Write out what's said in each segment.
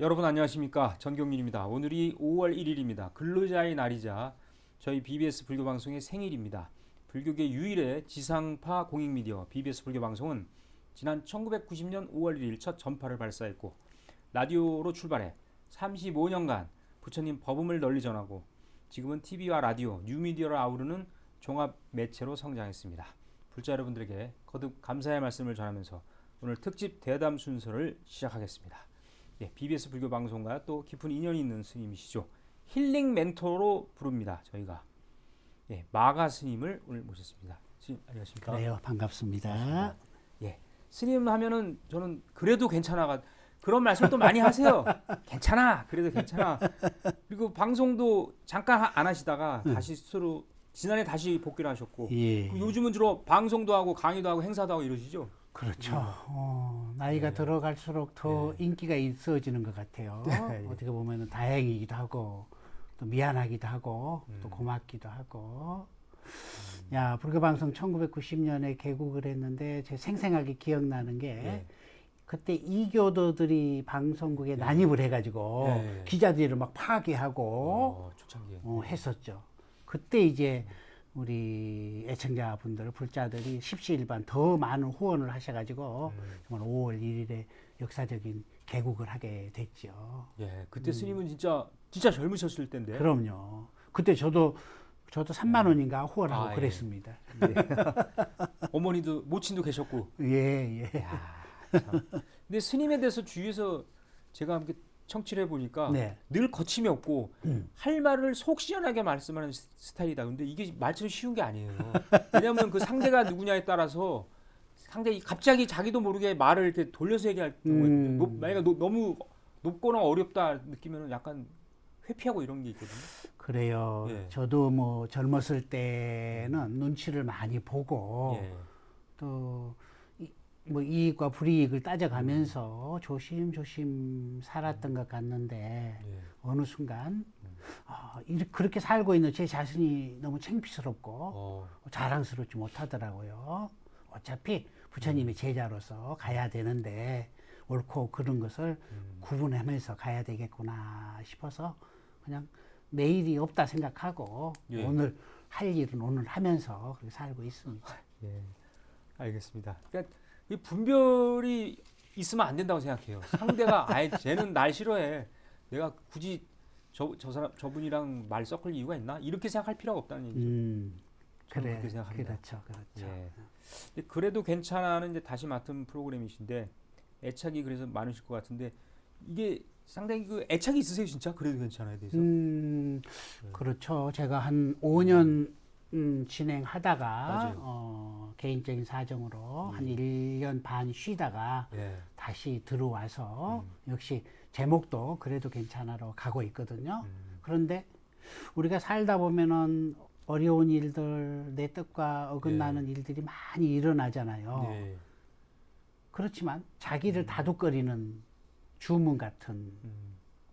여러분 안녕하십니까? 전경윤입니다. 오늘이 5월 1일입니다. 근로자의 날이자 저희 BBS 불교방송의 생일입니다. 불교계 유일의 지상파 공익미디어 BBS 불교방송은 지난 1990년 5월 1일 첫 전파를 발사했고 라디오로 출발해 35년간 부처님 법음을 널리 전하고 지금은 TV와 라디오, 뉴미디어를 아우르는 종합 매체로 성장했습니다. 불자 여러분들에게 거듭 감사의 말씀을 전하면서 오늘 특집 대담 순서를 시작하겠습니다. BBS 불교 방송과 또 깊은 인연이 있는 스님이시죠. 힐링 멘토로 부릅니다. 저희가 마가 스님을 오늘 모셨습니다. 스님 안녕하십니까? 그래요, 반갑습니다. 스님 하면은 저는 그래도 괜찮아가 그런 말씀을 또 많이 하세요. 괜찮아, 그래도 괜찮아. 그리고 방송도 잠깐 안 하시다가 다시 스스로 지난해 다시 복귀를 하셨고 예. 요즘은 주로 방송도 하고 강의도 하고 행사도 하고 이러시죠? 그렇죠. 나이가 들어갈수록 더 인기가 있어지는 것 같아요. 어떻게 보면 다행이기도 하고 또 미안하기도 하고 또 고맙기도 하고. 야, 불교방송 1990년에 개국을 했는데 제 생생하게 기억나는 게 그때 이교도들이 방송국에 난입을 해가지고 기자들을 막 파괴하고 초창기에 했었죠. 그때 이제 우리 애청자분들, 불자들이 십시일반 더 많은 후원을 하셔가지고 정말 5월 1일에 역사적인 개국을 하게 됐죠. 그때 스님은 진짜 젊으셨을 때인데. 그럼요. 그때 저도 3만 원인가 후원하고 그랬습니다. 어머니도 모친도 계셨고. 예. 야, 참. 근데 스님에 대해서 주위에서 제가 함께 청취를 해보니까 늘 거침이 없고 할 말을 속 시원하게 말씀하는 스타일이다. 근데 이게 말처럼 쉬운 게 아니에요. 왜냐하면 그 상대가 누구냐에 따라서 상대 갑자기 자기도 모르게 말을 이렇게 돌려서 얘기할 경우가 있거든요. 만약에 너무 높거나 어렵다 느끼면 약간 회피하고 이런 게 있거든요. 그래요. 저도 뭐 젊었을 때는 눈치를 많이 보고 또 뭐 이익과 불이익을 따져가면서 조심조심 살았던 것 같는데 어느 순간 그렇게 살고 있는 제 자신이 너무 창피스럽고 자랑스럽지 못하더라고요. 어차피 부처님의 제자로서 가야 되는데 옳고 그른 것을 구분하면서 가야 되겠구나 싶어서 그냥 내일이 없다 생각하고 오늘 할 일은 오늘 하면서 그렇게 살고 있습니다. 알겠습니다. 그러니까 이 분별이 있으면 안 된다고 생각해요. 상대가 쟤는 날 싫어해. 내가 굳이 저분이랑 말 섞을 이유가 있나? 이렇게 생각할 필요가 없다는 얘기죠. 그렇게 생각합니다. 그렇죠. 그래도 괜찮아는 이제 다시 맡은 프로그램이신데 애착이 그래서 많으실 것 같은데 이게 상당히 그 애착이 있으세요, 진짜? 그래도 괜찮아에 대해서. 그렇죠. 제가 한 5년 진행하다가 개인적인 사정으로 한 1년 반 쉬다가 다시 들어와서 역시 제목도 그래도 괜찮아로 가고 있거든요. 그런데 우리가 살다 보면은 어려운 일들, 내 뜻과 어긋나는 일들이 많이 일어나잖아요. 그렇지만 자기를 다독거리는 주문 같은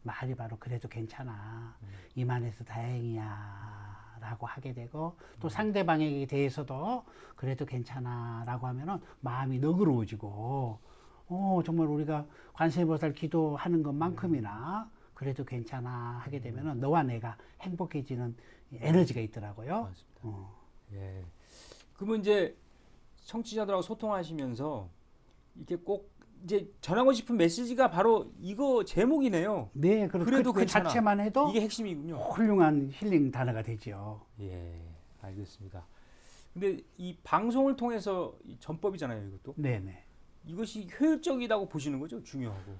말이 바로 그래도 괜찮아. 이만해서 다행이야. 라고 하게 되고 또 상대방에게 대해서도 그래도 괜찮아 라고 하면은 마음이 너그러워지고 정말 우리가 관세음보살 기도하는 것만큼이나 그래도 괜찮아 하게 되면은 너와 내가 행복해지는 에너지가 있더라고요. 맞습니다. 그러면 이제 청취자들하고 소통하시면서 이렇게 꼭 이제 전하고 싶은 메시지가 바로 이거 제목이네요. 네, 그래도 그 자체만 해도 이게 핵심이군요. 훌륭한 힐링 단어가 되죠. 알겠습니다. 근데 이 방송을 통해서 이 전법이잖아요, 이것도. 네네. 이것이 효율적이라고 보시는 거죠, 중요하고.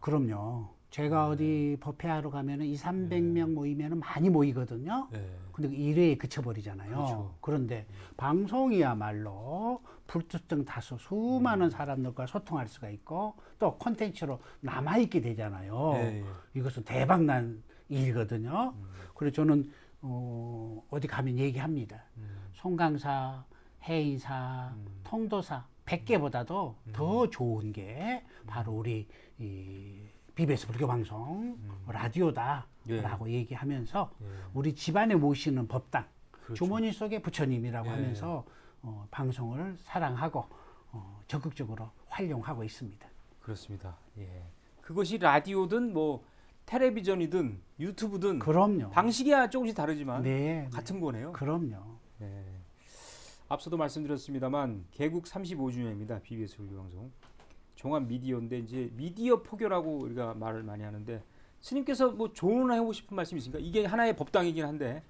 그럼요. 제가 어디 법회하러 가면은 200~300명 모이면은 많이 모이거든요. 근데 1회에 그쳐버리잖아요. 그렇죠. 그런데 방송이야말로 불특정 다수 수많은 사람들과 소통할 수가 있고 또 콘텐츠로 남아있게 되잖아요. 이것은 대박난 일이거든요. 그래서 저는 어디 가면 얘기합니다. 송강사, 해인사, 통도사 100개보다도 더 좋은 게 바로 우리 BBS 불교방송 라디오다라고 얘기하면서 우리 집안에 모시는 법당 주머니 속에 부처님이라고 하면서 방송을 사랑하고 적극적으로 활용하고 있습니다. 그렇습니다. 그것이 라디오든 뭐 텔레비전이든 유튜브든 그럼요. 방식이야 조금씩 다르지만 네, 같은 거네요. 그럼요. 네. 앞서도 말씀드렸습니다만 개국 35주년입니다. BBS 불교방송 종합 미디어인데 이제 미디어 포교라고 우리가 말을 많이 하는데 스님께서 뭐 조언하고 싶은 말씀 있습니까? 이게 하나의 법당이긴 한데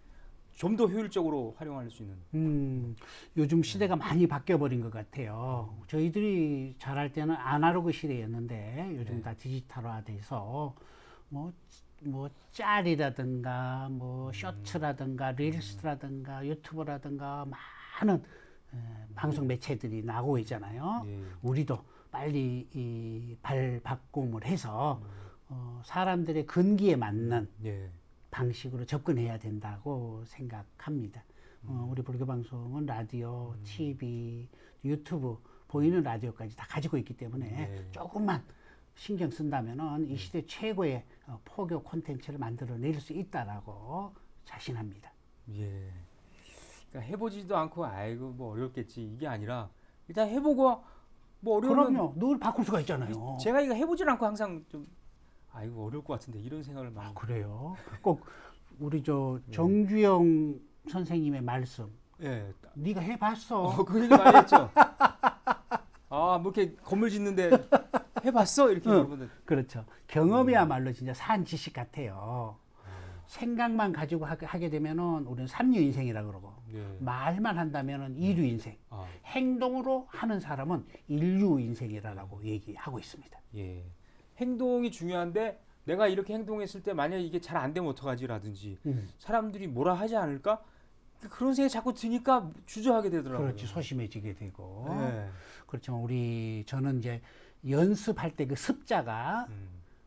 좀 더 효율적으로 활용할 수 있는. 요즘 시대가 많이 바뀌어버린 것 같아요. 저희들이 자랄 때는 아날로그 시대였는데 요즘 네. 다 디지털화돼서 뭐 짤이라든가 뭐 쇼츠라든가 릴스라든가 유튜브라든가 많은 방송 매체들이 나오고 있잖아요. 예. 우리도 빨리 이 발바꿈을 해서 사람들의 근기에 맞는 예. 방식으로 접근해야 된다고 생각합니다. 우리 불교 방송은 라디오, TV, 유튜브, 보이는 라디오까지 다 가지고 있기 때문에 네. 조금만 신경 쓴다면은 이 시대 최고의 포교 콘텐츠를 만들어낼 수 있다라고 자신합니다. 예. 그러니까 해보지도 않고 아이고 뭐 어렵겠지 이게 아니라 일단 해보고 뭐 어려우면 그럼요. 늘 바꿀 수가 있잖아요. 제가 이거 해보질 않고 항상 좀 아이고 어려울 것 같은데 이런 생각을 많이. 그래요. 꼭 우리 정주영 선생님의 말씀. 예. 네가 해봤어. 그 얘기 많이 했죠. 아, 뭐 이렇게 건물 짓는데 해봤어 이렇게 여러분들. 그렇죠. 경험이야말로 진짜 산 지식 같아요. 생각만 가지고 하게 되면은 우리는 삼류 인생이라 그러고 예. 말만 한다면은 이류 인생. 아, 행동으로 하는 사람은 인류 인생이라고 얘기하고 있습니다. 예. 행동이 중요한데 내가 이렇게 행동했을 때 만약 이게 잘 안 되면 어떡하지라든지 사람들이 뭐라 하지 않을까? 그런 생각이 자꾸 드니까 주저하게 되더라고요. 그렇지, 소심해지게 되고. 네. 그렇지만 저는 이제 연습할 때 그 습자가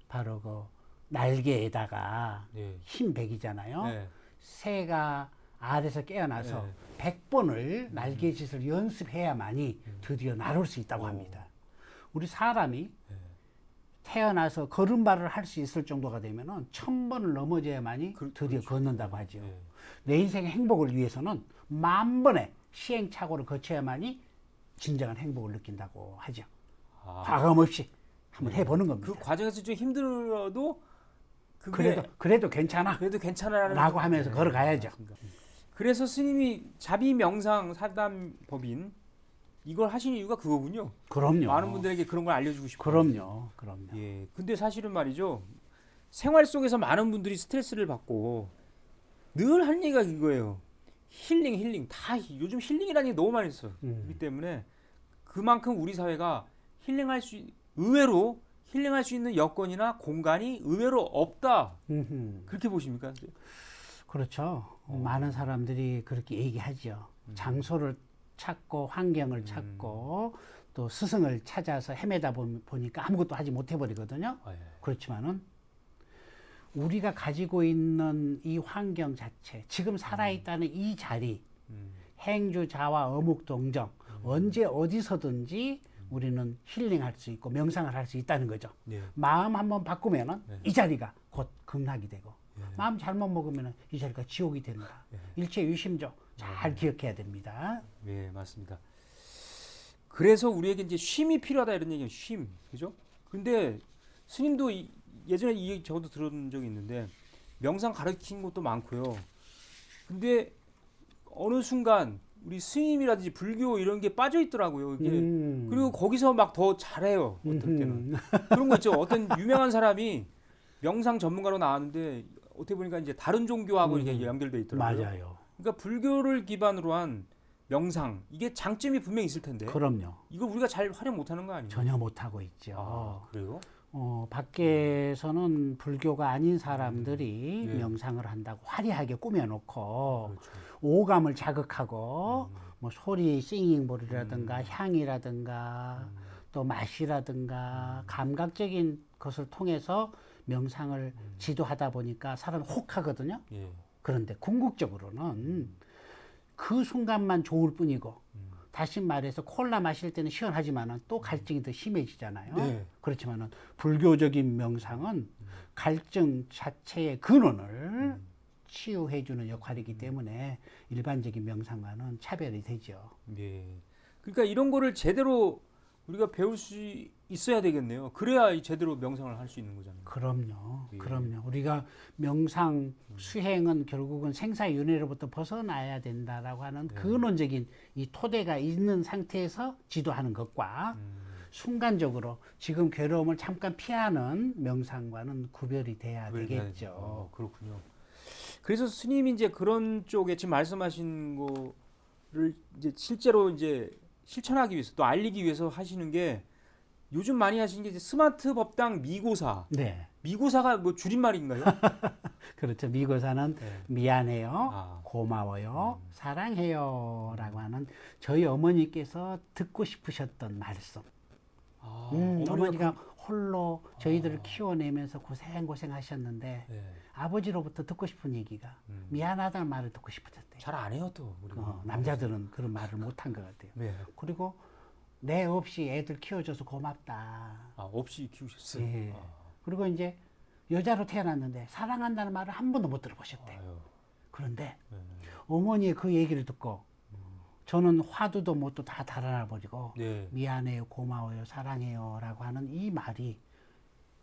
바로 그 날개에다가 예. 흰 백이잖아요. 네. 새가 알에서 깨어나서 네. 100번을 날개짓을 연습해야만이 드디어 날을 수 있다고 합니다. 우리 사람이 태어나서 걸음발을 할 수 있을 정도가 되면은 1000번을 넘어져야만이 드디어 걷는다고 하죠. 네. 내 인생의 행복을 위해서는 10,000번의 시행착오를 거쳐야만이 진정한 행복을 느낀다고 하죠. 아, 과감 없이 한번 해보는 겁니다. 그 과정에서 좀 힘들어도 그게 그래도 괜찮아. 그래도 괜찮아라는 라고 하면서 걸어가야죠. 맞습니다. 그래서 스님이 자비 명상 사담 법인 이걸 하신 이유가 그거군요. 그럼요. 많은 분들에게 그런 걸 알려주고 싶어요. 그럼요. 예. 근데 사실은 말이죠. 생활 속에서 많은 분들이 스트레스를 받고 늘 한 얘기가 이거예요. 힐링. 다 요즘 힐링이라는 얘기 너무 많이 했어. 그렇기 때문에 그만큼 우리 사회가 의외로 힐링할 수 있는 여건이나 공간이 의외로 없다. 그렇게 보십니까? 그렇죠. 많은 사람들이 그렇게 얘기하죠. 장소를 찾고 환경을 찾고 또 스승을 찾아서 헤매다 보니까 아무것도 하지 못해버리거든요. 아, 예. 그렇지만은 우리가 가지고 있는 이 환경 자체, 지금 살아있다는 이 자리, 행주, 자와, 어묵, 동정, 언제 어디서든지 우리는 힐링할 수 있고 명상을 할 수 있다는 거죠. 네. 마음 한번 바꾸면은 이 자리가 곧 극락이 되고 예. 마음 잘못 먹으면은 이 자리가 지옥이 된다. 일체 유심조 잘 기억해야 됩니다. 네, 맞습니다. 그래서 우리에게 이제 쉼이 필요하다 이런 얘기예요. 쉼, 그죠? 근데 스님도 예전에 이 얘기 저도 들은 적이 있는데 명상 가르친 것도 많고요. 근데 어느 순간 우리 스님이라든지 불교 이런 게 빠져 있더라고요. 이게 그리고 거기서 막 더 잘해요. 어떨 때는 그런 거 있죠. 어떤 유명한 사람이 명상 전문가로 나왔는데 어떻게 보니까 이제 다른 종교하고 이게 연결돼 있더라고요. 맞아요. 그러니까 불교를 기반으로 한 명상 이게 장점이 분명히 있을 텐데 그럼요. 이걸 우리가 잘 활용 못하는 거 아니에요? 전혀 못하고 있죠. 아, 그래요? 밖에서는 불교가 아닌 사람들이 네. 명상을 한다고 화려하게 꾸며놓고 그렇죠. 오감을 자극하고 뭐 소리, 싱잉볼이라든가 향이라든가 또 맛이라든가 감각적인 것을 통해서 명상을 지도하다 보니까 사람이 혹하거든요. 예. 그런데 궁극적으로는 그 순간만 좋을 뿐이고 다시 말해서 콜라 마실 때는 시원하지만은 또 갈증이 더 심해지잖아요. 네. 그렇지만은 불교적인 명상은 갈증 자체의 근원을 치유해주는 역할이기 때문에 일반적인 명상과는 차별이 되죠. 예. 그러니까 이런 거를 제대로 우리가 배울 수 있어야 되겠네요. 그래야 제대로 명상을 할 수 있는 거잖아요. 그럼요. 예. 그럼요. 우리가 명상 수행은 결국은 생사윤회로부터 벗어나야 된다라고 하는 근원적인 이 토대가 있는 상태에서 지도하는 것과 순간적으로 지금 괴로움을 잠깐 피하는 명상과는 구별이 돼야 되겠죠. 그렇군요. 그래서 스님이 이제 그런 쪽에 지금 말씀하신 거를 이제 실제로 이제 실천하기 위해서 또 알리기 위해서 하시는 게 요즘 많이 하시는 게 이제 스마트 법당 미고사. 네. 미고사가 뭐 줄임말인가요? 그렇죠. 미고사는 네. 미안해요, 아. 고마워요, 사랑해요 라고 하는 저희 어머니께서 듣고 싶으셨던 말씀. 아, 어머니가 홀로 저희들을 키워내면서 고생 하셨는데 네. 아버지로부터 듣고 싶은 얘기가 미안하다는 말을 듣고 싶으셨대요. 잘 안 해요 또 우리 남자들은 그런 말을 못한 것 같아요. 네. 그리고 내 없이 애들 키워줘서 고맙다. 아, 없이 키우셨어요. 예. 아. 그리고 이제 여자로 태어났는데 사랑한다는 말을 한 번도 못 들어보셨대요. 아유. 그런데 네. 어머니의 그 얘기를 듣고 저는 화두도 못도 다 달아나버리고 네. 미안해요, 고마워요, 사랑해요 라고 하는 이 말이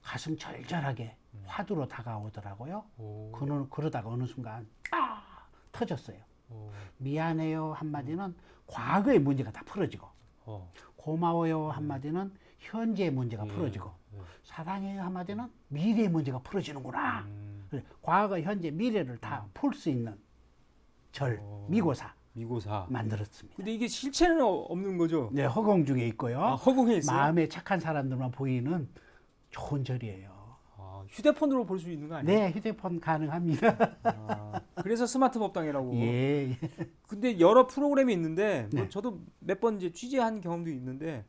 가슴 절절하게 화두로 다가오더라고요. 오. 그러다가 어느 순간 터졌어요. 오. 미안해요 한마디는 과거의 문제가 다 풀어지고 어. 고마워요 한마디는 현재의 문제가 예. 풀어지고 예. 사랑해요 한마디는 미래의 문제가 풀어지는구나. 그래, 과거, 현재, 미래를 다 풀 수 있는 절, 미고사 미고사. 만들었습니다. 근데 이게 실체는 없는 거죠? 네, 허공 중에 있고요. 아, 허공에 있어요? 마음에 착한 사람들만 보이는 좋은 절이에요. 아, 휴대폰으로 볼 수 있는 거 아니에요? 네, 휴대폰 가능합니다. 아, 그래서 스마트 법당이라고. 예, 예. 근데 여러 프로그램이 있는데 뭐 네. 저도 몇 번 이제 취재한 경험도 있는데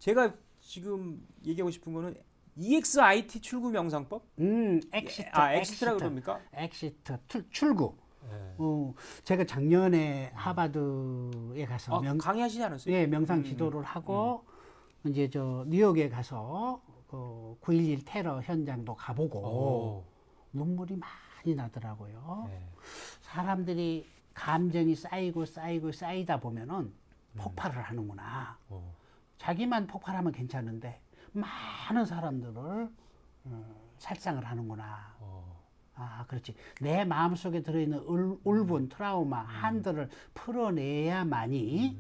제가 지금 얘기하고 싶은 거는 EXIT 출구 명상법? 엑시트. 엑시트라 그럽니까? 엑시트, 출구. 네. 제가 작년에 하버드에 가서 강의하시지 않았어요? 예, 명상 지도를 하고 이제 저 뉴욕에 가서 그 9.11 테러 현장도 가보고 오. 눈물이 많이 나더라고요. 네. 사람들이 감정이 쌓이다 보면은 폭발을 하는구나. 어. 자기만 폭발하면 괜찮은데 많은 사람들을 살상을 하는구나. 아, 그렇지. 내 마음속에 들어있는 울분, 트라우마, 한들을 풀어내야만이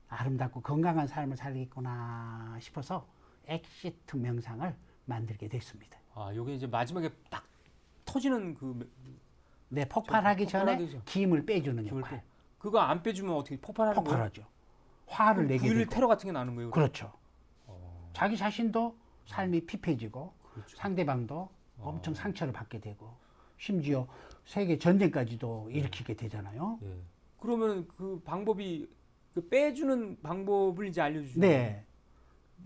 아름답고 건강한 삶을 살겠구나 싶어서 엑시트 명상을 만들게 됐습니다. 아, 요게 이제 마지막에 딱 터지는 그 네, 폭발하기 전에 폭발하기 힘을 빼주는 힘을 역할. 그거 안 빼주면 어떻게 폭발하는 거예요? 폭발하죠. 화를 내게 9.11 되고. 테러 같은 게 나는 거예요? 그렇죠. 자기 자신도 삶이 피폐해지고 그렇죠. 상대방도 엄청 상처를 받게 되고 심지어 세계 전쟁까지도 일으키게 되잖아요. 예. 그러면 그 방법이 그 빼주는 방법을 이제 알려주시죠. 네,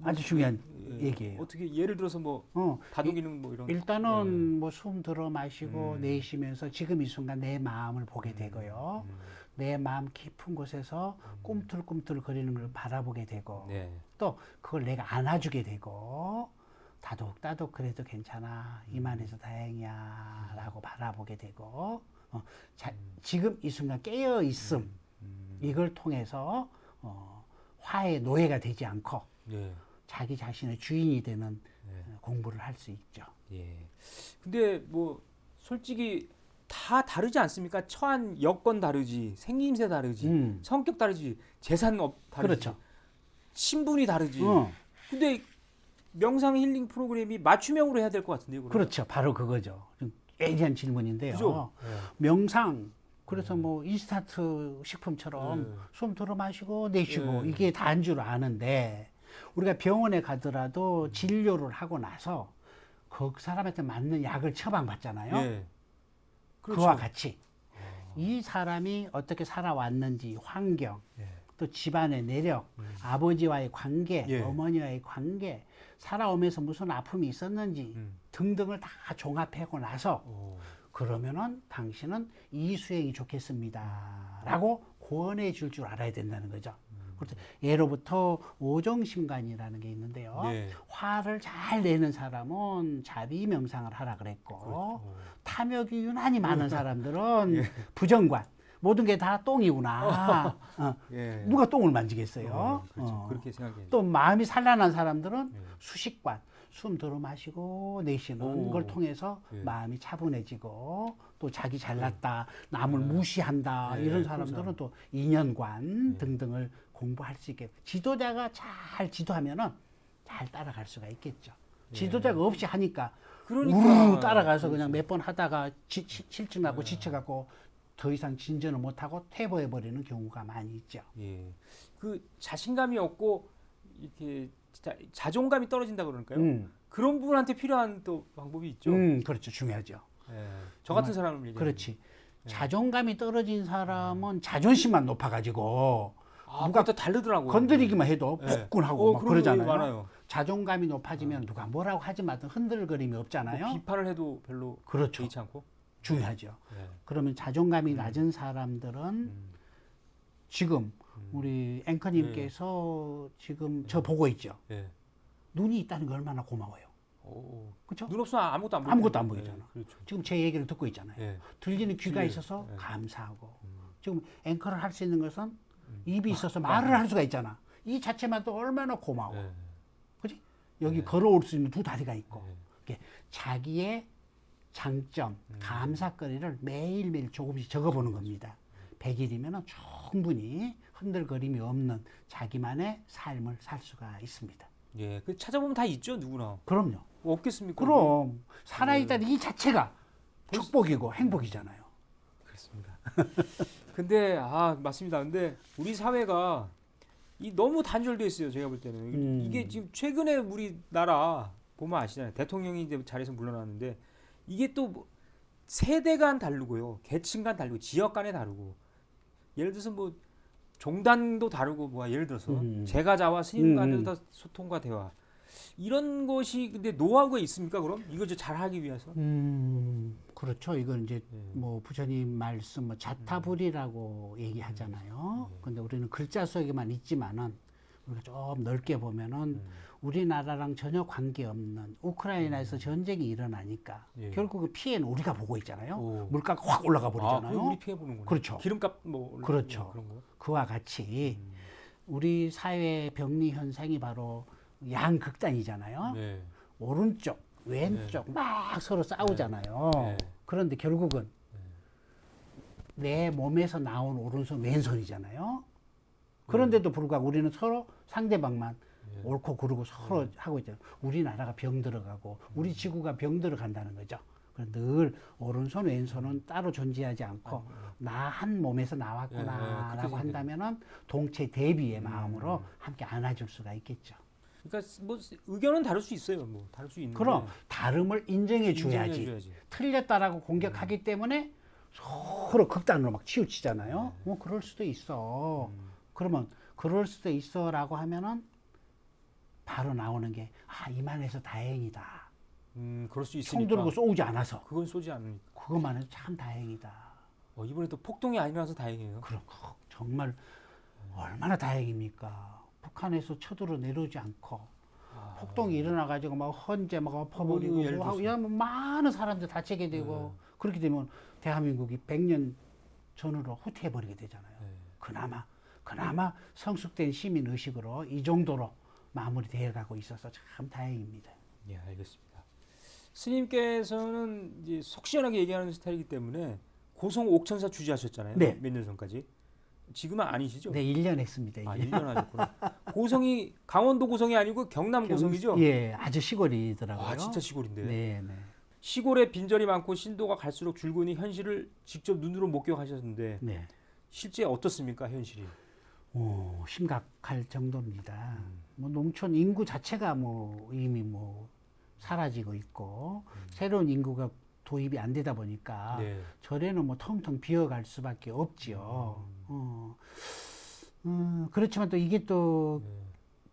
아주 중요한 예. 얘기예요. 어떻게 예를 들어서 뭐 다독이는 뭐 이런. 일단은 뭐 숨 들어 마시고 내쉬면서 지금 이 순간 내 마음을 보게 되고요. 내 마음 깊은 곳에서 꿈틀꿈틀 거리는 걸 바라보게 되고 네. 또 그걸 내가 안아주게 되고 다독다독 그래도 괜찮아 이만해서 다행이야 라고 바라보게 되고 지금 이 순간 깨어 있음 이걸 통해서 화의 노예가 되지 않고 예. 자기 자신의 주인이 되는 공부를 할 수 있죠. 예. 근데 뭐 솔직히 다 다르지 않습니까? 처한 여건 다르지, 생김새 다르지, 성격 다르지, 재산 다르지, 그렇죠. 신분이 다르지. 근데 명상 힐링 프로그램이 맞춤형으로 해야 될 것 같은데요. 그러면? 그렇죠. 바로 그거죠. 좀 예리한 질문인데요. 그죠? 명상 그래서 뭐 인스타트 식품처럼 숨 들어 마시고 내쉬고 이게 다인 줄 아는데 우리가 병원에 가더라도 진료를 하고 나서 그 사람한테 맞는 약을 처방받잖아요. 예. 그렇죠. 그와 같이 이 사람이 어떻게 살아왔는지 환경 또 집안의 내력 아버지와의 관계 예. 어머니와의 관계 살아오면서 무슨 아픔이 있었는지 등등을 다 종합하고 나서 그러면은 당신은 이 수행이 좋겠습니다 라고 권해 줄 줄 알아야 된다는 거죠. 그렇죠. 예로부터 오정심관이라는 게 있는데요. 네. 화를 잘 내는 사람은 자비 명상을 하라 그랬고 탐욕이 유난히 많은 사람들은 부정관 모든 게 다 똥이구나. 예. 누가 똥을 만지겠어요? 그렇죠. 그렇게 생각해야죠. 또 마음이 산란한 사람들은 예. 수식관, 숨 들어 마시고 내쉬는 오. 걸 통해서 예. 마음이 차분해지고 또 자기 잘났다, 남을 무시한다 예. 이런 그런 사람들은 또 인연관 예. 등등을 공부할 수 있게 지도자가 잘 지도하면은 잘 따라갈 수가 있겠죠. 지도자가 없이 하니까 그러니까 우르르 따라가서 그렇죠. 그냥 몇 번 하다가 실증나고 지쳐갖고 더 이상 진전을 못하고 퇴보해버리는 경우가 많이 있죠. 예. 그 자신감이 없고 이렇게 자존감이 떨어진다 그러니까요. 그런 분한테 필요한 또 방법이 있죠. 그렇죠. 중요하죠. 예. 저 같은 사람을 얘기하는 그렇지. 자존감이 떨어진 사람은 자존심만 높아가지고 누가 또 다르더라고요. 건드리기만 해도 예. 폭군하고 막 그런 그러잖아요. 거 많아요. 자존감이 높아지면 누가 뭐라고 하지 마든 흔들거림이 없잖아요. 뭐 비판을 해도 별로 그렇죠. 개의치 않고. 중요하죠. 예. 그러면 자존감이 낮은 사람들은 지금 우리 앵커님께서 지금 저 보고 있죠. 예. 눈이 있다는 게 얼마나 고마워요. 오. 그렇죠? 눈 없으면 아무것도 안 보이잖아요. 아무것도 안 보이잖아. 예. 그렇죠. 지금 제 얘기를 듣고 있잖아요. 예. 들리는 귀가 귀에, 있어서 예. 감사하고 지금 앵커를 할 수 있는 것은 입이 있어서 말을 할 수가 있잖아. 이 자체만도 얼마나 고마워. 예. 그지? 여기 걸어올 수 있는 두 다리가 있고 예. 이렇게 자기의 장점, 감사거리를 매일매일 조금씩 적어보는 겁니다. 100일이면 충분히 흔들거림이 없는 자기만의 삶을 살 수가 있습니다. 예. 그 찾아보면 다 있죠, 누구나. 그럼요. 없겠습니까? 그럼 살아있다는 이 자체가 축복이고 행복이잖아요. 그렇습니다. 근데 맞습니다. 근데 우리 사회가 너무 단절돼 있어요. 제가 볼 때는 이게 지금 최근에 우리나라 보면 아시잖아요. 대통령이 이제 자리에서 물러났는데 이게 또 세대 간 다르고요, 계층 간 다르고, 지역 간에 다르고. 예를 들어서 뭐 종단도 다르고, 뭐 예를 들어서 제가자와 스님 간의 소통과 대화, 이런 것이 근데 노하우가 있습니까? 그럼 이거 잘하기 위해서? 그렇죠. 이건 이제 뭐 부처님 말씀 뭐 자타불이라고 얘기하잖아요. 근데 우리는 글자 속에만 있지만은 우리가 좀 넓게 보면은 우리나라랑 전혀 관계없는 우크라이나에서 전쟁이 일어나니까 예. 결국 그 피해는 우리가 보고 있잖아요. 오. 물가가 확 올라가 버리잖아요. 그거 우리 피해 보는구나. 그렇죠. 기름값 뭐 그렇죠. 그런 거. 그와 같이 우리 사회 병리 현상이 바로 양극단이잖아요. 네. 오른쪽, 왼쪽 막 서로 싸우잖아요. 네. 그런데 결국은 내 몸에서 나온 오른손, 왼손이잖아요. 그런데도 불구하고 우리는 서로 상대방만 옳고 그르고 서로 하고 있잖아요. 우리나라가 병 들어가고 우리 지구가 병 들어간다는 거죠. 늘 오른손, 왼손은 따로 존재하지 않고 나 한 몸에서 나왔구나라고 한다면은 동체 대비의 마음으로 함께 안아줄 수가 있겠죠. 그러니까 뭐 의견은 다를 수 있어요. 뭐 다를 수 있는데. 그럼 다름을 인정해 줘야지. 인정해줘야지. 틀렸다라고 공격하기 때문에 서로 극단으로 막 치우치잖아요. 뭐 그럴 수도 있어. 그러면 그럴 수도 있어라고 하면은 바로 나오는 게 이만해서 다행이다. 그럴 수 있으니까. 총 들고 쏘지 않아서. 그건 쏘지 않으니까. 그것만 해도 참 다행이다. 이번에도 폭동이 아니라서 다행이에요. 그럼 정말 얼마나 다행입니까? 북한에서 쳐들어 내려오지 않고 폭동이 일어나가지고 막 헌재 막 엎어버리고 예를 뭐 하고 들어서. 이러면 많은 사람들 다치게 되고 그렇게 되면 대한민국이 100년 전으로 후퇴해버리게 되잖아요. 그나마 성숙된 시민 의식으로 이 정도로 마무리되어 가고 있어서 참 다행입니다. 예, 알겠습니다. 스님께서는 이제 속 시원하게 얘기하는 스타일이기 때문에 고성 옥천사 주지하셨잖아요. 네. 몇 년 전까지. 지금은 아니시죠? 네, 1년 했습니다. 1년. 1년 하셨구나. 고성이 강원도 고성이 아니고 경남 고성이죠? 예, 아주 시골이더라고요. 진짜 시골인데. 네, 네. 시골에 빈절이 많고 신도가 갈수록 줄고 있는 현실을 직접 눈으로 목격하셨는데 네. 실제 어떻습니까, 현실이? 심각할 정도입니다. 뭐 농촌 인구 자체가 뭐 이미 뭐 사라지고 있고 새로운 인구가 도입이 안 되다 보니까 네. 절에는 뭐 텅텅 비어갈 수밖에 없지요. 그렇지만 또 이게 또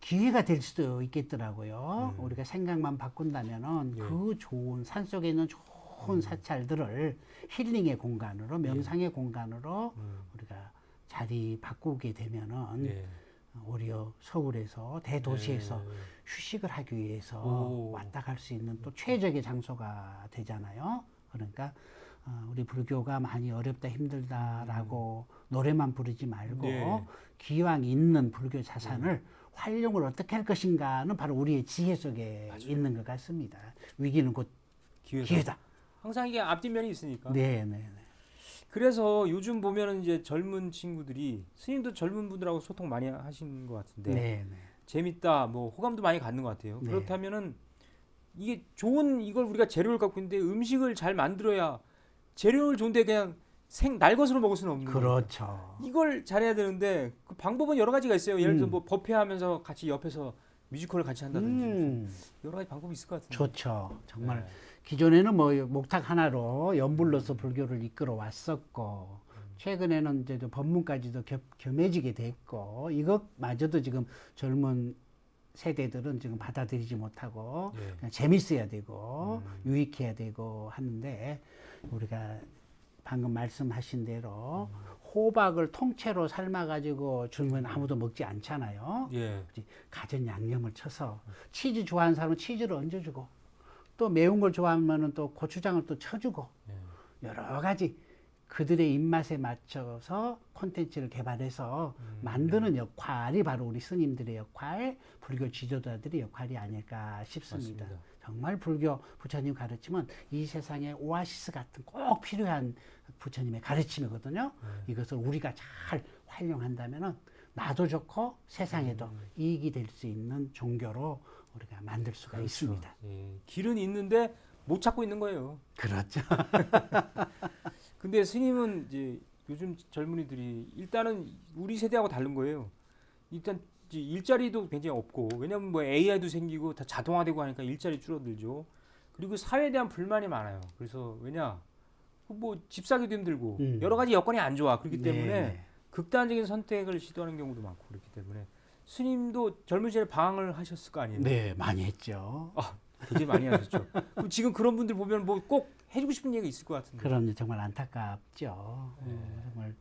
기회가 될 수도 있겠더라고요. 우리가 생각만 바꾼다면은 그 좋은 산속에 있는 좋은 사찰들을 힐링의 공간으로, 명상의 공간으로 우리가 자리 바꾸게 되면은 오히려 서울에서 대도시에서 휴식을 하기 위해서 왔다 갈 수 있는 또 최적의 장소가 되잖아요. 그러니까 우리 불교가 많이 어렵다 힘들다라고 노래만 부르지 말고 네. 기왕 있는 불교 자산을 활용을 어떻게 할 것인가는 바로 우리의 지혜 속에 맞아요. 있는 것 같습니다. 위기는 곧 기회다. 항상 이게 앞뒷면이 있으니까. 네, 네, 네. 그래서 요즘 보면은 이제 젊은 친구들이 스님도 젊은 분들하고 소통 많이 하시는 것 같은데 네, 네. 재밌다, 뭐 호감도 많이 갖는 것 같아요. 네. 그렇다면은 이게 좋은 이걸 우리가 재료를 갖고 있는데 음식을 잘 만들어야 재료를 좋은데 그냥 날것으로 먹을 수는 없는 거예요. 그렇죠. 이걸 잘해야 되는데 그 방법은 여러 가지가 있어요. 예를 들어 음. 뭐 버페하면서 같이 옆에서 뮤지컬을 같이 한다든지 여러 가지 방법이 있을 것 같은데. 좋죠. 정말 네. 기존에는 뭐 목탁 하나로 연불로서 불교를 이끌어 왔었고 최근에는 이제 또 법문까지도 겸해지게 됐고 이것마저도 지금 젊은 세대들은 지금 받아들이지 못하고 예. 그냥 재밌어야 되고 유익해야 되고 하는데 우리가 방금 말씀하신 대로 호박을 통째로 삶아가지고 주면 아무도 먹지 않잖아요. 예. 갖은 양념을 쳐서 치즈 좋아하는 사람은 치즈를 얹어주고 또 매운 걸 좋아하면은 또 고추장을 또 쳐주고 예. 여러 가지 그들의 입맛에 맞춰서 콘텐츠를 개발해서 만드는 역할이 바로 우리 스님들의 역할, 불교 지도자들의 역할이 아닐까 싶습니다. 맞습니다. 정말 불교 부처님 가르침은 이 세상에 오아시스 같은 꼭 필요한 부처님의 가르침이거든요. 이것을 우리가 잘 활용한다면은 나도 좋고 세상에도 이익이 될 수 있는 종교로 우리가 만들 수가 그렇죠. 있습니다. 예. 길은 있는데 못 찾고 있는 거예요. 그렇죠. 근데 스님은 이제 요즘 젊은이들이 일단은 우리 세대하고 다른 거예요. 일단 이제 일자리도 굉장히 없고 왜냐면 뭐 AI도 생기고 다 자동화되고 하니까 일자리 줄어들죠. 그리고 사회에 대한 불만이 많아요. 그래서 왜냐 뭐 집 사기도 힘들고 여러 가지 여건이 안 좋아. 그렇기 때문에 네. 극단적인 선택을 시도하는 경우도 많고 그렇기 때문에 스님도 젊은 시절에 방황을 하셨을 거 아니에요. 네, 많이 했죠. 굉장히 많이 하셨죠. 그럼 지금 그런 분들 보면 뭐 꼭 해주고 싶은 얘기가 있을 것 같은데. 그럼요. 정말 안타깝죠. 정말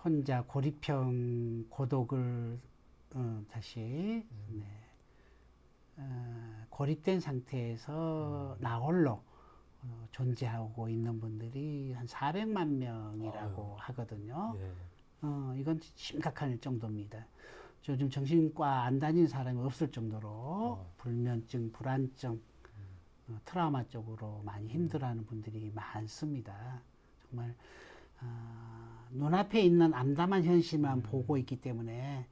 혼자 고립형 고독을 다시 네. 고립된 상태에서 나홀로 존재하고 있는 분들이 한 400만 명이라고 하거든요. 예. 이건 심각할 정도입니다. 요즘 정신과 안 다니는 사람이 없을 정도로 불면증, 불안증, 트라우마 쪽으로 많이 힘들어하는 분들이 많습니다. 정말 눈앞에 있는 암담한 현실만 보고 있기 때문에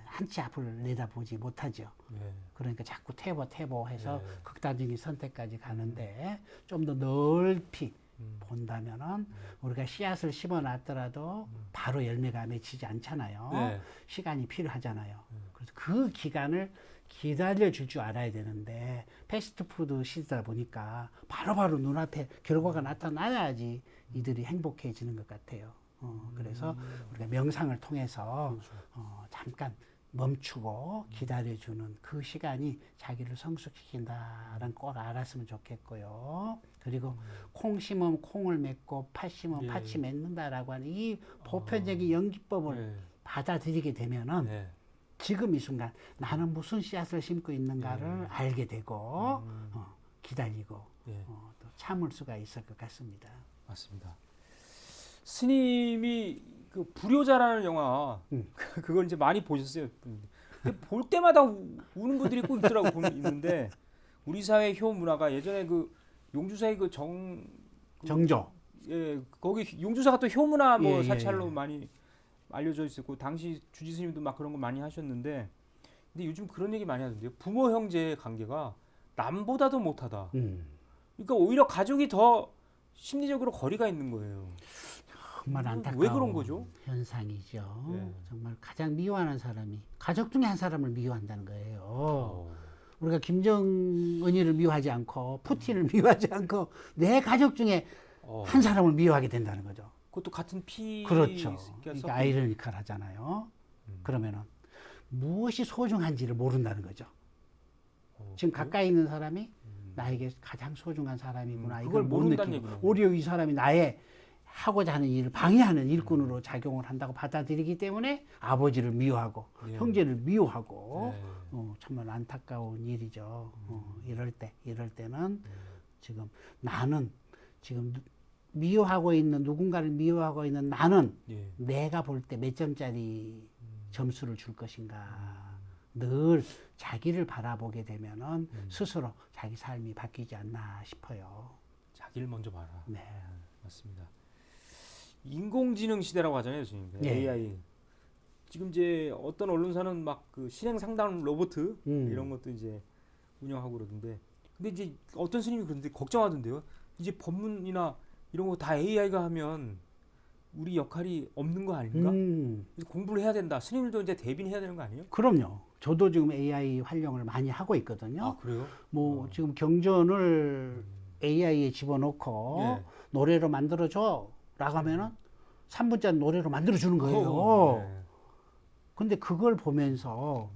한치 앞을 내다보지 못하죠. 예. 그러니까 자꾸 퇴보해서 네. 극단적인 선택까지 가는데 좀 더 넓이 본다면은 우리가 씨앗을 심어놨더라도 바로 열매가 맺히지 않잖아요. 네. 시간이 필요하잖아요. 그래서 그 기간을 기다려 줄 줄 알아야 되는데 패스트푸드 시대다 보니까 바로바로 눈앞에 결과가 나타나야지 이들이 행복해지는 것 같아요. 그래서 우리가 명상을 통해서 잠깐 멈추고 기다려주는 그 시간이 자기를 성숙시킨다는 걸 알았으면 좋겠고요. 그리고 콩 심으면 콩을 맺고 팥 심으면 예. 팥이 맺는다라고 하는 이 보편적인 연기법을 예. 받아들이게 되면은 예. 지금 이 순간 나는 무슨 씨앗을 심고 있는가를 알게 되고 기다리고 예. 또 참을 수가 있을 것 같습니다. 맞습니다. 스님이 그 불효자라는 영화 그걸 이제 많이 보셨어요. 근데 볼 때마다 우는 분들이 꼭 있더라고 있는데 우리 사회 효 문화가 예전에 그 용주사의 그 정조. 예, 거기 용주사가 또 효문화 뭐 예, 예, 사찰로 예. 많이 알려져 있었고 당시 주지 스님도 막 그런 거 많이 하셨는데 근데 요즘 그런 얘기 많이 하던데요. 부모 형제 관계가 남보다도 못하다. 그러니까 오히려 가족이 더 심리적으로 거리가 있는 거예요. 정말 안타까운 왜 그런 거죠? 현상이죠. 예. 정말 가장 미워하는 사람이 가족 중에 한 사람을 미워한다는 거예요. 어. 우리가 김정은이를 미워하지 않고 푸틴을 미워하지 않고 내 가족 중에 한 사람을 미워하게 된다는 거죠. 그것도 같은 피. 그렇죠. 그러니까 아이러니컬하잖아요. 그러면은 무엇이 소중한지를 모른다는 거죠. 지금 가까이 있는 사람이 나에게 가장 소중한 사람이구나 그걸 이걸 못 모른다는 느끼고 얘기네요. 오히려 이 사람이 나의 하고자 하는 일을 방해하는 일꾼으로 작용을 한다고 받아들이기 때문에 아버지를 미워하고 예. 형제를 미워하고 예. 정말 안타까운 일이죠. 이럴 때는 지금 나는 지금 미워하고 있는 누군가를 미워하고 있는 나는 예. 내가 볼 때 몇 점짜리 점수를 줄 것인가. 늘 자기를 바라보게 되면은 스스로 자기 삶이 바뀌지 않나 싶어요. 자기를 먼저 봐라. 네. 맞습니다. 인공지능 시대라고 하잖아요, 지금. 예. AI. 지금 이제 어떤 언론사는 막 그 실행 상담 로봇 이런 것도 이제 운영하고 그러던데. 근데 이제 어떤 스님이 그런데 걱정하던데요. 이제 법문이나 이런 거 다 AI가 하면 우리 역할이 없는 거 아닌가? 그래서 공부를 해야 된다. 스님들도 이제 대비는 해야 되는 거 아니에요? 그럼요. 저도 지금 AI 활용을 많이 하고 있거든요. 아, 그래요? 뭐 지금 경전을 AI에 집어넣고 예. 노래로 만들어줘 라고 하면은 3분짜리 노래로 만들어주는 거예요. 네. 근데 그걸 보면서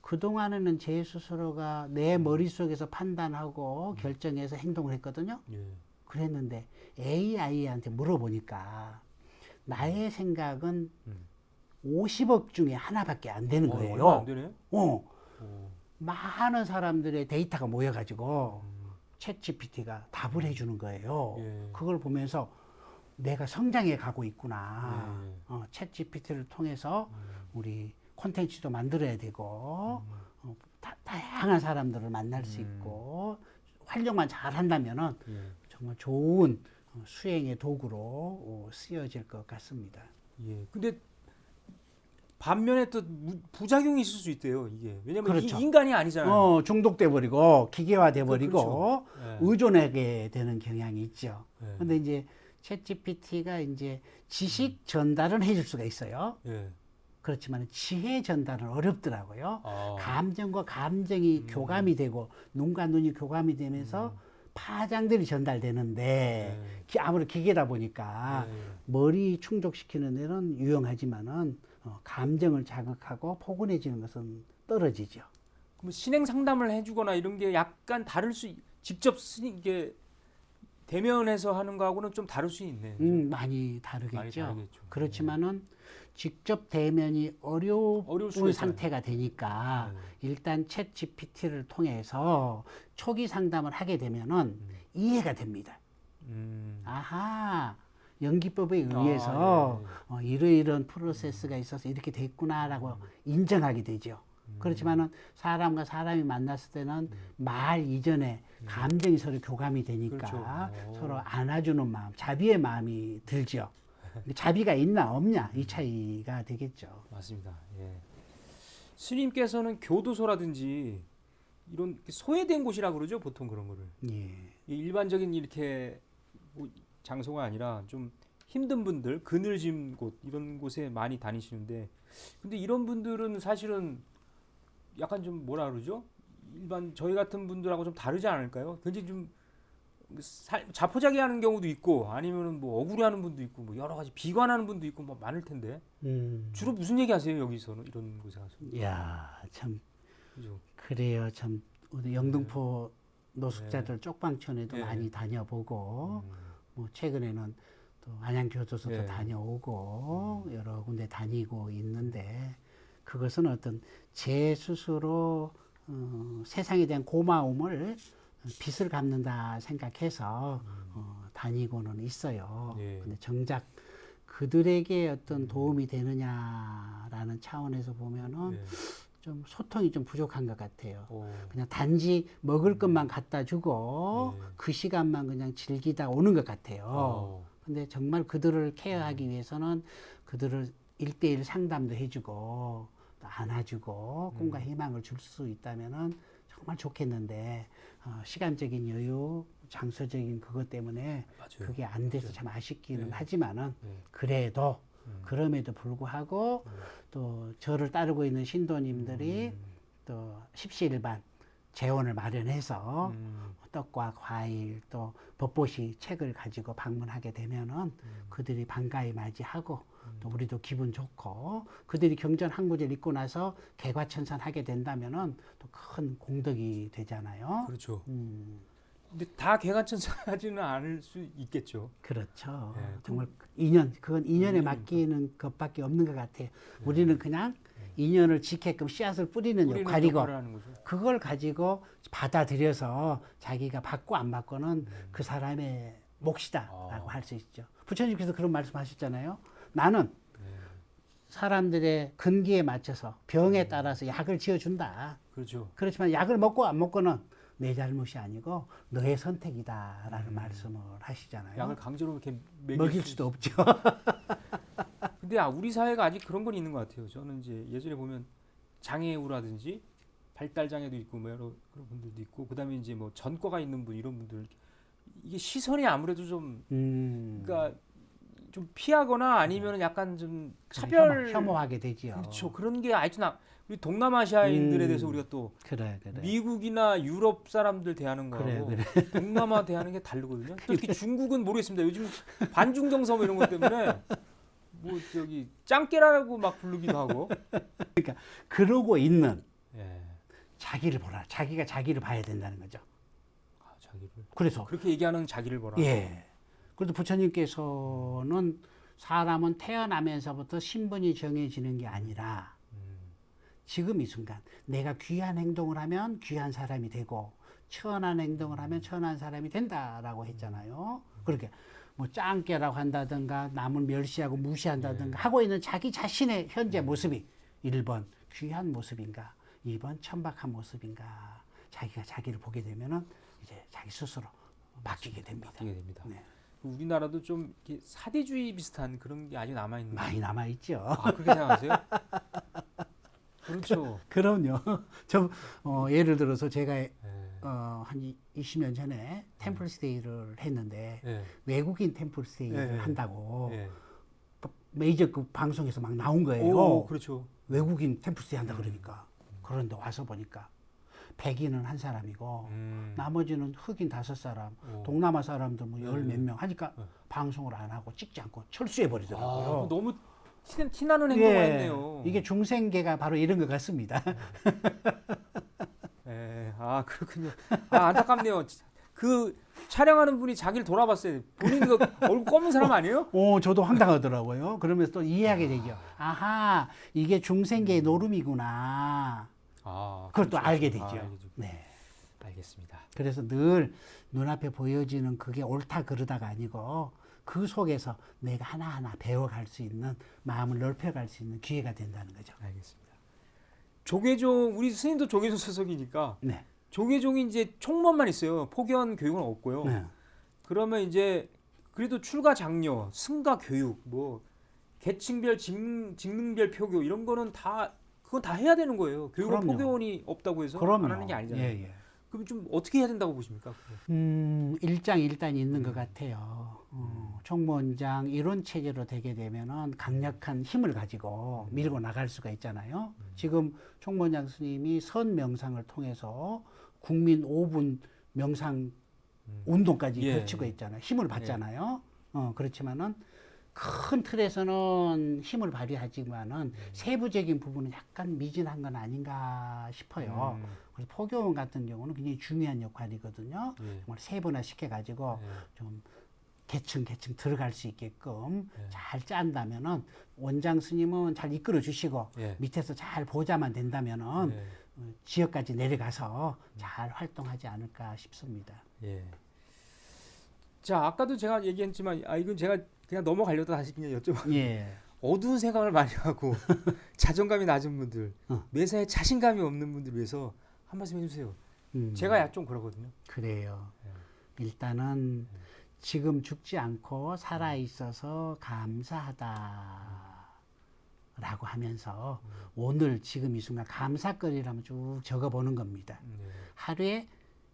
그동안에는 제 스스로가 내 머릿속에서 판단하고 결정해서 행동을 했거든요. 예. 그랬는데 AI한테 물어보니까 나의 생각은 50억 중에 하나밖에 안 되는 거예요. 얼마 안 되네? 어. 오. 많은 사람들의 데이터가 모여가지고 챗 GPT가 답을 해주는 거예요. 예. 그걸 보면서 내가 성장해 가고 있구나. 예. 챗 GPT를 통해서 우리 콘텐츠도 만들어야 되고 다양한 사람들을 만날 수 있고 활용만 잘 한다면은 예. 정말 좋은 수행의 도구로 쓰여질 것 같습니다. 예. 근데 반면에 또 부작용이 있을 수 있대요, 이게. 왜냐면 그렇죠. 인간이 아니잖아요. 중독돼 버리고 기계화돼 버리고 그렇죠. 예. 의존하게 되는 경향이 있죠. 예. 근데 이제 챗 GPT가 이제 지식 전달은 해줄 수가 있어요. 예. 그렇지만 지혜 전달은 어렵더라고요. 아. 감정과 감정이 교감이 되고 눈과 눈이 교감이 되면서 파장들이 전달되는데 아무래도 기계다 보니까 예. 머리 충족시키는 데는 유용하지만은 감정을 자극하고 포근해지는 것은 떨어지죠. 그럼 신행 상담을 해주거나 이런 게 약간 다를 직접 이게 대면해서 하는 거하고는 좀 다를 수 있네. 많이 다르겠죠. 많이 다르겠죠. 그렇지만은 직접 대면이 어려운 수가 있잖아요. 상태가 되니까 네. 일단 챗 GPT를 통해서 초기 상담을 하게 되면은 이해가 됩니다. 아하, 연기법에 의해서 이러이러한 프로세스가 있어서 이렇게 됐구나라고 인정하게 되죠. 그렇지만은 사람과 사람이 만났을 때는 말 이전에 감정이 서로 교감이 되니까 그렇죠. 서로 안아주는 마음, 자비의 마음이 들죠. 자비가 있나 없냐 이 차이가 되겠죠. 맞습니다. 예. 스님께서는 교도소라든지 이런 소외된 곳이라고 그러죠, 보통 그런 거를. 예. 이 일반적인 이렇게 뭐 장소가 아니라 좀 힘든 분들, 그늘진 곳 이런 곳에 많이 다니시는데, 근데 이런 분들은 사실은 약간 좀 뭐라 그러죠? 일반 저희 같은 분들하고 좀 다르지 않을까요? 굉장히 좀 자포자기하는 경우도 있고, 아니면은 뭐 억울해하는 분도 있고, 뭐 여러 가지 비관하는 분도 있고, 뭐 많을 텐데 주로 무슨 얘기하세요, 여기서는 이런 곳에 가서? 야, 참 그죠? 그래요. 참 우리 영등포 노숙자들 쪽방촌에도 네. 많이 다녀보고 뭐 최근에는 또 안양교도소도 네. 다녀오고 여러 군데 다니고 있는데 그것은 어떤 제 스스로 세상에 대한 고마움을 빚을 갚는다 생각해서 다니고는 있어요. 예. 근데 정작 그들에게 어떤 도움이 되느냐라는 차원에서 보면은 예. 좀 소통이 좀 부족한 것 같아요. 오. 그냥 단지 먹을 것만 갖다 주고 예. 그 시간만 그냥 즐기다 오는 것 같아요. 어. 근데 정말 그들을 케어하기 위해서는 그들을 1대1 상담도 해주고 또 안아주고 꿈과 희망을 줄 수 있다면은 정말 좋겠는데 시간적인 여유, 장소적인 그것 때문에 맞아요. 그게 안 돼서 참 아쉽기는 네. 하지만은 네. 그래도 그럼에도 불구하고 또 저를 따르고 있는 신도님들이 또 십시일반 재원을 마련해서 떡과 과일 또 법보시 책을 가지고 방문하게 되면은 그들이 반가이 맞이하고 또 우리도 기분 좋고 그들이 경전 한 구절 읽고 나서 개과천선하게 된다면은 또 큰 공덕이 되잖아요. 그렇죠. 근데 다 개간천선하지는 않을 수 있겠죠. 그렇죠. 예, 정말 인연, 그건 인연에 인연이니까. 맡기는 것밖에 없는 것 같아요. 우리는 그냥 인연을 지게끔 씨앗을 뿌리는 뿌리는 역할이고 역할을 하는 거죠. 그걸 가지고 받아들여서 자기가 받고 안 받고는 그 사람의 몫이다라고 할 수 있죠. 부처님께서 그런 말씀하셨잖아요. 나는 사람들의 근기에 맞춰서 병에 따라서 약을 지어준다. 그렇죠. 그렇지만 약을 먹고 안 먹고는 내 잘못이 아니고 너의 선택이다라는 말씀을 하시잖아요. 약을 강제로 이렇게 먹일 수도 없죠. 근데 우리 사회가 아직 그런 건 있는 것 같아요. 저는 이제 예전에 보면 장애우라든지 발달 장애도 있고 뭐 여러 그런 분들도 있고 그다음에 이제 뭐 전과가 있는 분 이런 분들 이게 시선이 아무래도 좀 그러니까 좀 피하거나 아니면 약간 좀 차별 혐오하게 되지요. 그렇죠. 그런 게 아직도 우리 동남아시아인들에 대해서 우리가 또 그래. 미국이나 유럽 사람들 대하는 거하고 그래. 동남아 대하는 게 다르거든요. 특히 중국은 모르겠습니다. 요즘 반중정서 뭐 이런 것 때문에 뭐 저기 짱깨라고 막 부르기도 하고. 그러니까 그러고 있는 예. 자기를 보라. 자기가 자기를 봐야 된다는 거죠. 자기를. 그래서 그렇게 얘기하는 자기를 보라. 예. 그래도 부처님께서는 사람은 태어나면서부터 신분이 정해지는 게 아니라 지금 이 순간 내가 귀한 행동을 하면 귀한 사람이 되고 천한 행동을 하면 천한 사람이 된다라고 했잖아요. 그렇게 뭐 짱깨라고 한다든가 남을 멸시하고 무시한다든가 하고 있는 자기 자신의 현재 모습이 1번 귀한 모습인가 2번 천박한 모습인가 자기가 자기를 보게 되면은 이제 자기 스스로 바뀌게 됩니다. 네. 우리나라도 좀 이렇게 사대주의 비슷한 그런 게 아직 남아 있는 많이 남아 있죠. 그렇게 생각하세요? 그렇죠. 그럼요. 예를 들어서 제가 한 20년 전에 템플스테이를 했는데 외국인 템플스테이를 한다고 메이저급 방송에서 막 나온 거예요. 그렇죠. 외국인 템플스테이 한다 그러니까. 그런데 와서 보니까 백인은 한 사람이고 나머지는 흑인 5사람, 동남아 사람들 뭐 열 몇 명 하니까 방송을 안 하고 찍지 않고 철수해 버리더라고요. 너무 티나는 행동을 했네요. 이게 중생계가 바로 이런 것 같습니다. 그렇군요. 안타깝네요. 그 촬영하는 분이 자기를 돌아봤어요. 본인 그 얼굴 검은 사람 아니에요? 저도 황당하더라고요. 그러면서 또 이해하게 되죠. 아하, 이게 중생계의 노름이구나. 그걸 또 알게 되죠. 네. 알겠습니다. 그래서 늘 눈앞에 보여지는 그게 옳다 그르다가 아니고 그 속에서 내가 하나하나 배워갈 수 있는 마음을 넓혀갈 수 있는 기회가 된다는 거죠. 알겠습니다. 조계종 우리 스님도 조계종 소속이니까 네. 조계종이 이제 총무만 있어요. 포견 교육은 없고요. 네. 그러면 이제 그래도 출가 장려, 승가 교육, 뭐 계층별 직능별 표교 이런 거는 그건 다 해야 되는 거예요. 교육은 그럼요. 포교원이 없다고 해서 그럼요. 안 하는 게 아니잖아요. 예. 그럼 좀 어떻게 해야 된다고 보십니까? 일장일단이 있는 것 같아요. 총무원장 이론 체제로 되게 되면은 강력한 힘을 가지고 밀고 나갈 수가 있잖아요. 지금 총무원장 스님이 선 명상을 통해서 국민 5분 명상 운동까지 거치고 있잖아요. 힘을 받잖아요. 그렇지만은 큰 틀에서는 힘을 발휘하지만은 세부적인 부분은 약간 미진한 건 아닌가 싶어요. 그래서 포교원 같은 경우는 굉장히 중요한 역할이거든요. 정말 세분화 시켜가지고 좀 계층 들어갈 수 있게끔 잘 짠다면은 원장 스님은 잘 이끌어 주시고 밑에서 잘 보좌만 된다면은 지역까지 내려가서 잘 활동하지 않을까 싶습니다. 자, 아까도 제가 얘기했지만 이건 제가 그냥 넘어가려다 다시 그냥 여쭤봐요. 어두운 생각을 많이 하고 자존감이 낮은 분들, 매사에 자신감이 없는 분들 위해서 한 말씀 해주세요. 제가 좀 그러거든요. 그래요. 일단은 지금 죽지 않고 살아 있어서 감사하다라고 하면서 오늘 지금 이 순간 감사거리를 한번 쭉 적어보는 겁니다. 하루에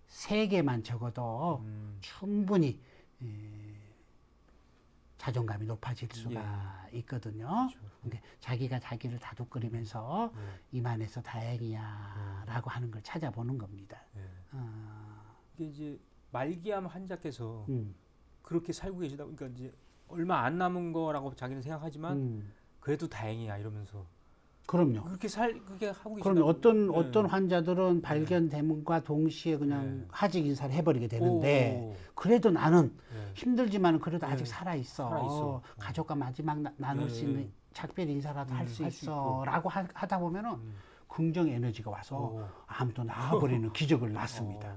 3개만 적어도 충분히 자존감이 높아질 수가 있거든요. 그러니까 자기가 자기를 다독거리면서 이만해서 다행이야 라고 하는 걸 찾아보는 겁니다. 이게 이제 말기암 환자께서 그렇게 살고 계시다 보니까 이제 얼마 안 남은 거라고 자기는 생각하지만 그래도 다행이야 이러면서 그럼요. 그렇게 하고 계시다. 그럼 어떤 환자들은 발견됨과 동시에 그냥 하직 인사를 해버리게 되는데 그래도 나는 힘들지만 그래도 아직 살아 있어. 가족과 마지막 나눌 수 있는 작별 인사라도 할 수 있어라고 하다 보면은 긍정 에너지가 와서 암도 나아버리는 기적을 낳습니다.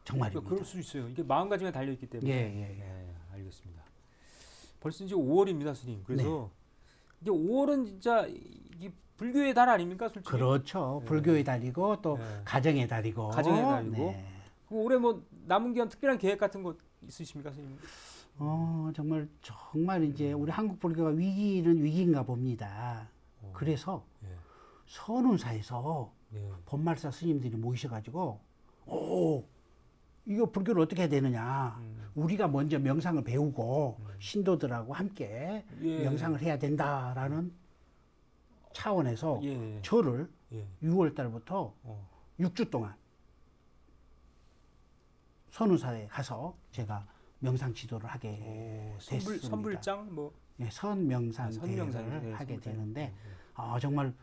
정말입니다. 그럴 수 있어요. 이게 마음가짐에 달려 있기 때문에. 예. 네, 알겠습니다. 벌써 이제 5월입니다, 스님. 그래서 네. 이게 5월은 진짜 이게 불교의 달 아닙니까, 솔직히? 그렇죠. 네. 불교의 달이고 또 네. 가정의 달이고. 가정의 달이고. 네. 그럼 올해 뭐 남은 기간 특별한 계획 같은 거 있으십니까, 스님? 정말 이제 우리 한국 불교가 위기는 위기인가 봅니다. 어. 그래서 예. 선운사에서 예. 법말사 스님들이 모이셔가지고, 이거 불교를 어떻게 해야 되느냐. 우리가 먼저 명상을 배우고 신도들하고 함께 예. 명상을 해야 된다라는 차원에서 예. 저를 예. 6월 달부터 어. 6주 동안 선운사에 가서 제가 명상 지도를 하게 됐습니다. 선불장 뭐 네, 선명상 선명상 대회를 네, 하게 선불장. 되는데 정말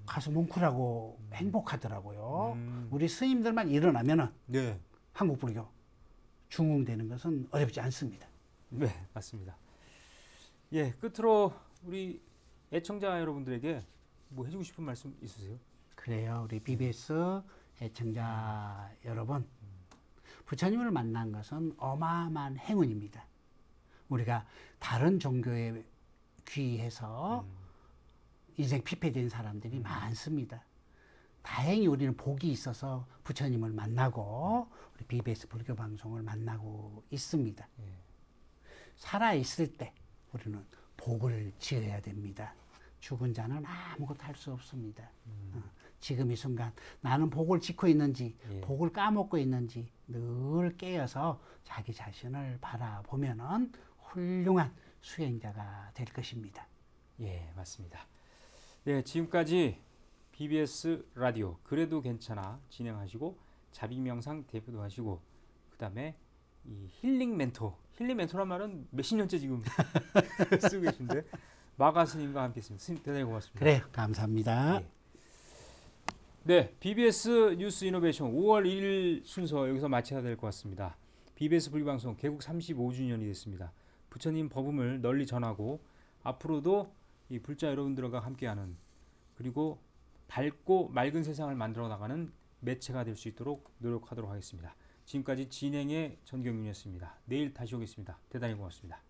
가슴 뭉클하고 행복하더라고요. 우리 스님들만 일어나면은 네. 한국 불교 중흥되는 것은 어렵지 않습니다. 네, 맞습니다. 예, 끝으로 우리 애청자 여러분들에게 뭐 해주고 싶은 말씀 있으세요? 그래요. 우리 BBS 애청자 여러분, 부처님을 만난 것은 어마어마한 행운입니다. 우리가 다른 종교에 귀해서 인생 피폐된 사람들이 많습니다. 다행히 우리는 복이 있어서 부처님을 만나고 우리 BBS 불교 방송을 만나고 있습니다. 예. 살아 있을 때 우리는 복을 지어야 됩니다. 죽은 자는 아무것도 할 수 없습니다. 지금 이 순간 나는 복을 짓고 있는지 예. 복을 까먹고 있는지 늘 깨어서 자기 자신을 바라보면은 훌륭한 수행자가 될 것입니다. 예, 맞습니다. 네, 지금까지 BBS 라디오 그래도 괜찮아 진행하시고 자비명상 대표도 하시고 그다음에 이 힐링 멘토란 말은 몇십 년째 지금 쓰고 계신데 마가 스님과 함께했습니다. 스님 대단히 고맙습니다. 그래요. 감사합니다. 예. 네, BBS 뉴스 이노베이션 5월 1일 순서 여기서 마쳐야 될 것 같습니다. BBS 불교방송 개국 35주년이 됐습니다. 부처님 법음을 널리 전하고 앞으로도 이 불자 여러분들과 함께하는 그리고 밝고 맑은 세상을 만들어 나가는 매체가 될 수 있도록 노력하도록 하겠습니다. 지금까지 진행의 전경윤이었습니다. 내일 다시 오겠습니다. 대단히 고맙습니다.